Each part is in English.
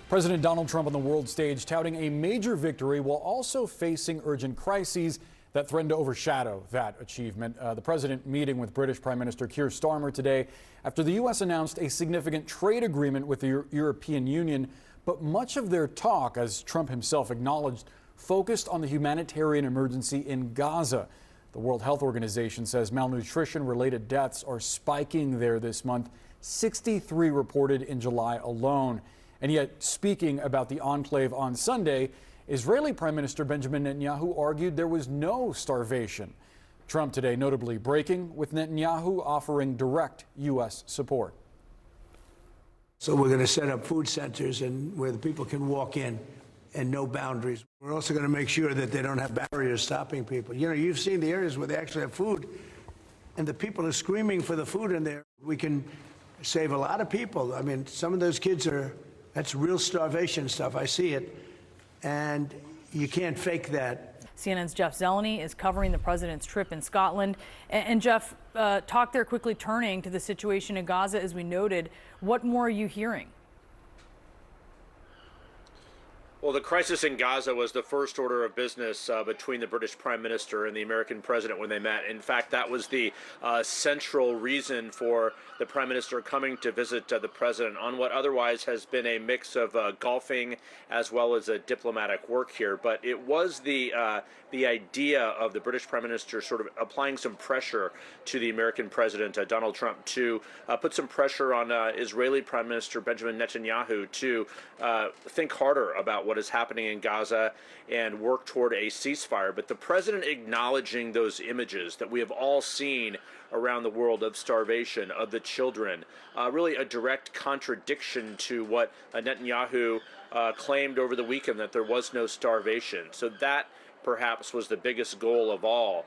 President Donald Trump on the world stage touting a major victory while also facing urgent crises that threaten to overshadow that achievement. The president meeting with British Prime Minister Keir Starmer today after the U.S. announced a significant trade agreement with the European Union. But much of their talk, as Trump himself acknowledged, focused on the humanitarian emergency in Gaza. The World Health Organization says malnutrition-related deaths are spiking there this month, 63 reported in July alone. And yet, speaking about the enclave on Sunday, Israeli Prime Minister Benjamin Netanyahu argued there was no starvation. Trump today notably breaking with Netanyahu offering direct U.S. support. So we're going to set up food centers and where the people can walk in and no boundaries. We're also going to make sure that they don't have barriers stopping people. You know, you've seen the areas where they actually have food and the people are screaming for the food in there. We can save a lot of people. I mean, some of those kids that's real starvation stuff. I see it. And you can't fake that. CNN's Jeff Zeleny is covering the president's trip in Scotland. And Jeff, talk there quickly, turning to the situation in Gaza, as we noted. What more are you hearing? Well, the crisis in Gaza was the first order of business between the British Prime Minister and the American President when they met. In fact, that was the central reason for the Prime Minister coming to visit the President on what otherwise has been a mix of golfing as well as a diplomatic work here. But it was the idea of the British Prime Minister sort of applying some pressure to the American President, Donald Trump, to put some pressure on Israeli Prime Minister Benjamin Netanyahu to think harder about what is happening in Gaza and work toward a ceasefire. But the president acknowledging those images that we have all seen around the world of starvation, of the children, really a direct contradiction to what Netanyahu claimed over the weekend, that there was no starvation. So that perhaps was the biggest goal of all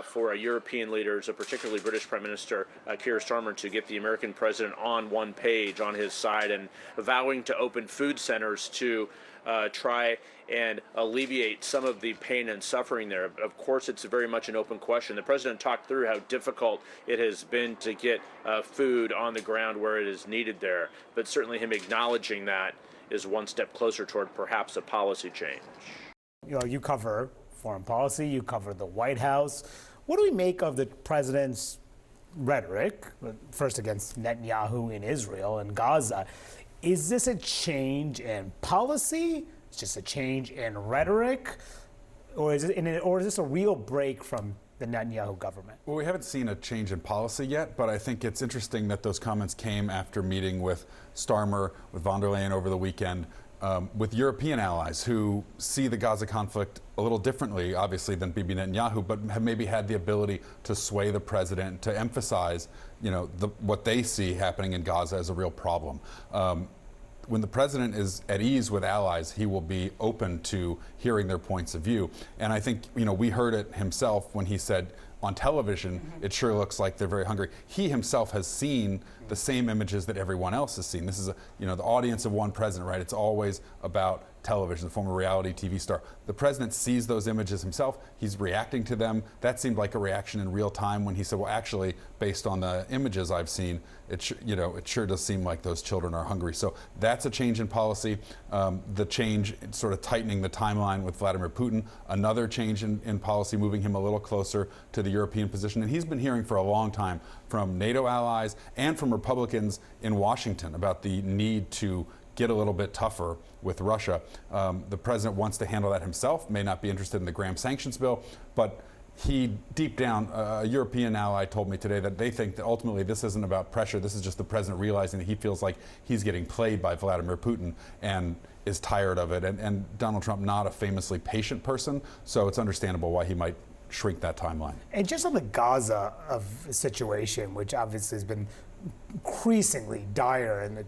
for European leaders, particularly British Prime Minister Keir Starmer, to get the American president on one page, on his side, and vowing to open food centers to try and alleviate some of the pain and suffering there. Of course, it's very much an open question. The president talked through how difficult it has been to get food on the ground where it is needed there, but certainly him acknowledging that is one step closer toward perhaps a policy change. You know, you cover foreign policy, you cover the White House. What do we make of the president's rhetoric, first against Netanyahu in Israel and Gaza? Is this a change in policy? It's just a change in rhetoric? Or is this a real break from the Netanyahu government? Well, we haven't seen a change in policy yet, but I think it's interesting that those comments came after meeting with Starmer, with von der Leyen over the weekend, with European allies who see the Gaza conflict a little differently, obviously, than Bibi Netanyahu, but have maybe had the ability to sway the president to emphasize, you know, what they see happening in Gaza as a real problem. When the president is at ease with allies, he will be open to hearing their points of view. And I think, you know, we heard it himself when he said on television, it sure looks like they're very hungry. He himself has seen the same images that everyone else has seen. This is, the audience of one president, right? It's always about television, the former reality TV star. The president sees those images himself. He's reacting to them. That seemed like a reaction in real time when he said, well, actually, based on the images I've seen, it sure does seem like those children are hungry. So that's a change in policy. The change sort of tightening the timeline with Vladimir Putin, another change in policy, moving him a little closer to the European position. And he's been hearing for a long time from NATO allies and from Republicans in Washington about the need to get a little bit tougher with Russia. The president wants to handle that himself, may not be interested in the Graham sanctions bill, but he, deep down, a European ally told me today that they think that ultimately this isn't about pressure. This is just the president realizing that he feels like he's getting played by Vladimir Putin and is tired of it. And Donald Trump, not a famously patient person, so it's understandable why he might shrink that timeline. And just on the Gaza situation, which obviously has been increasingly dire, and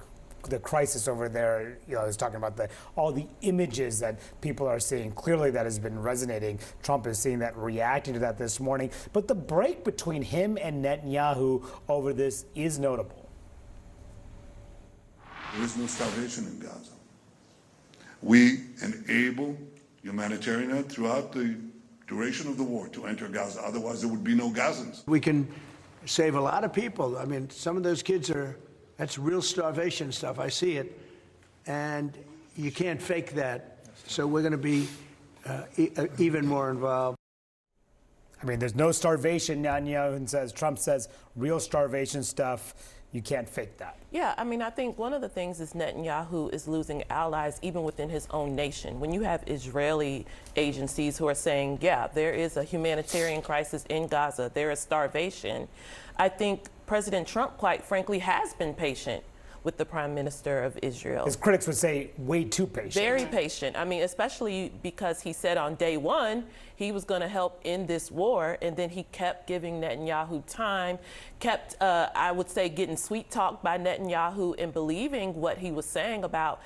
the crisis over there, I was talking about all the images that people are seeing. Clearly that has been resonating. Trump is seeing that, reacting to that this morning. But the break between him and Netanyahu over this is notable. There is no starvation in Gaza. We enable humanitarian aid throughout the duration of the war to enter Gaza. Otherwise, there would be no Gazans. We can save a lot of people. I mean, some of those kids that's real starvation stuff. I see it. And You can't fake that. So we're going to be even more involved. I mean, there's no starvation, Netanyahu says. Trump says real starvation stuff. You can't fake that. Yeah, I mean, I think one of the things is Netanyahu is losing allies even within his own nation. When you have Israeli agencies who are saying, yeah, there is a humanitarian crisis in Gaza, there is starvation, I think President Trump, quite frankly, has been patient with the Prime Minister of Israel. His critics would say way too patient. Very patient. I mean, especially because he said on day one he was going to help end this war, and then he kept giving Netanyahu time, kept, I would say, getting sweet talked by Netanyahu and believing what he was saying about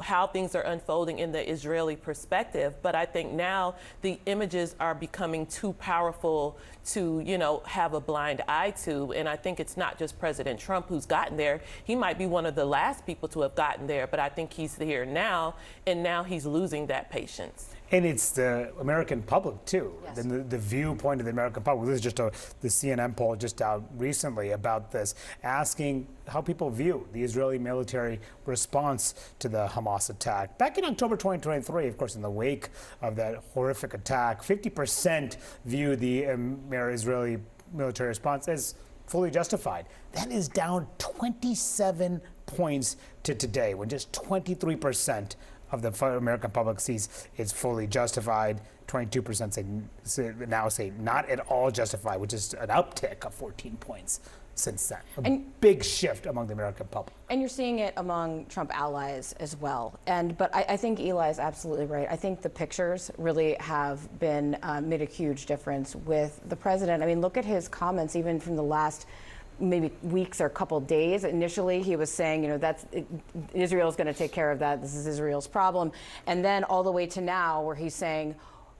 how things are unfolding in the Israeli perspective. But I think now the images are becoming too powerful to, you know, have a blind eye to. And I think it's not just President Trump who's gotten there. He might be one of the last people to have gotten there, but I think he's here now, and now he's losing that patience. And it's the American public, too. Yes. The viewpoint of the American public. This is just the CNN poll just out recently about this, asking how people view the Israeli military response to the Hamas attack. Back in October 2023, of course, in the wake of that horrific attack, 50% view the Israeli military response as fully justified. That is down 27 points to today, when just 23% of the American public sees it's fully justified. 22% now say not at all justified, which is an uptick of 14 points since then. A big shift among the American public. And you're seeing it among Trump allies as well. But I think Eli is absolutely right. I think the pictures really have been made a huge difference with the president. I mean, look at his comments, even from the last maybe weeks or a couple days. Initially, he was saying, you know, Israel's going to take care of that. This is Israel's problem. And then all the way to now, where he's saying,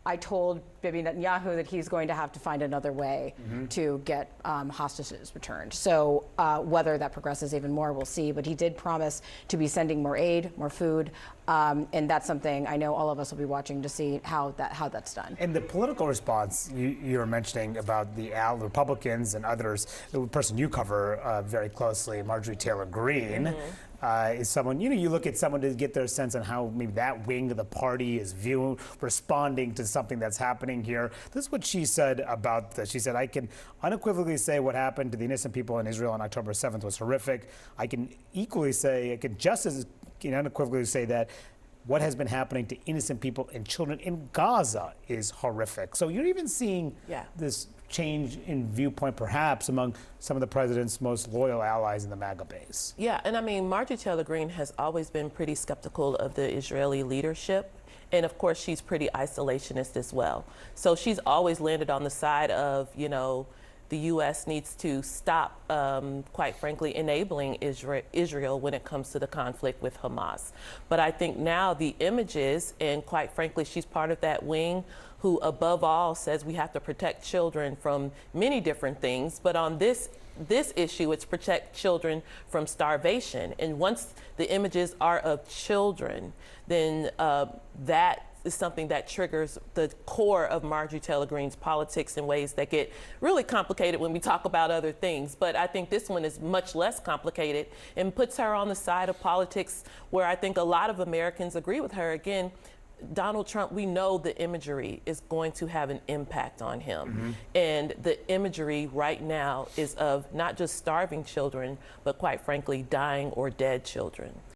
I told Bibi Netanyahu that he's going to have to find another way to get hostages returned. So whether that progresses even more, we'll see. But he did promise to be sending more aid, more food. And that's something I know all of us will be watching to see how that's done. And the political response you were mentioning about the Republicans and others, the person you cover very closely, Marjorie Taylor Greene, is someone, you look at someone to get their sense on how maybe that wing of the party is responding to something that's happening here. This is what she said about this. She said, I can unequivocally say what happened to the innocent people in Israel on October 7th was horrific. I can just as unequivocally say that what has been happening to innocent people and children in Gaza is horrific. So you're even seeing this change in viewpoint, perhaps, among some of the president's most loyal allies in the MAGA base. Yeah, and I mean, Marjorie Taylor Greene has always been pretty skeptical of the Israeli leadership. And of course, she's pretty isolationist as well. So she's always landed on the side of, the U.S. needs to stop, quite frankly, enabling Israel when it comes to the conflict with Hamas. But I think now the images, and quite frankly, she's part of that wing who above all says we have to protect children from many different things. But on this issue, it's protect children from starvation. And once the images are of children, then that is something that triggers the core of Marjorie Taylor Greene's politics in ways that get really complicated when we talk about other things. But I think this one is much less complicated and puts her on the side of politics where I think a lot of Americans agree with her. Again, Donald Trump, we know the imagery is going to have an impact on him. And the imagery right now is of not just starving children, but quite frankly, dying or dead children.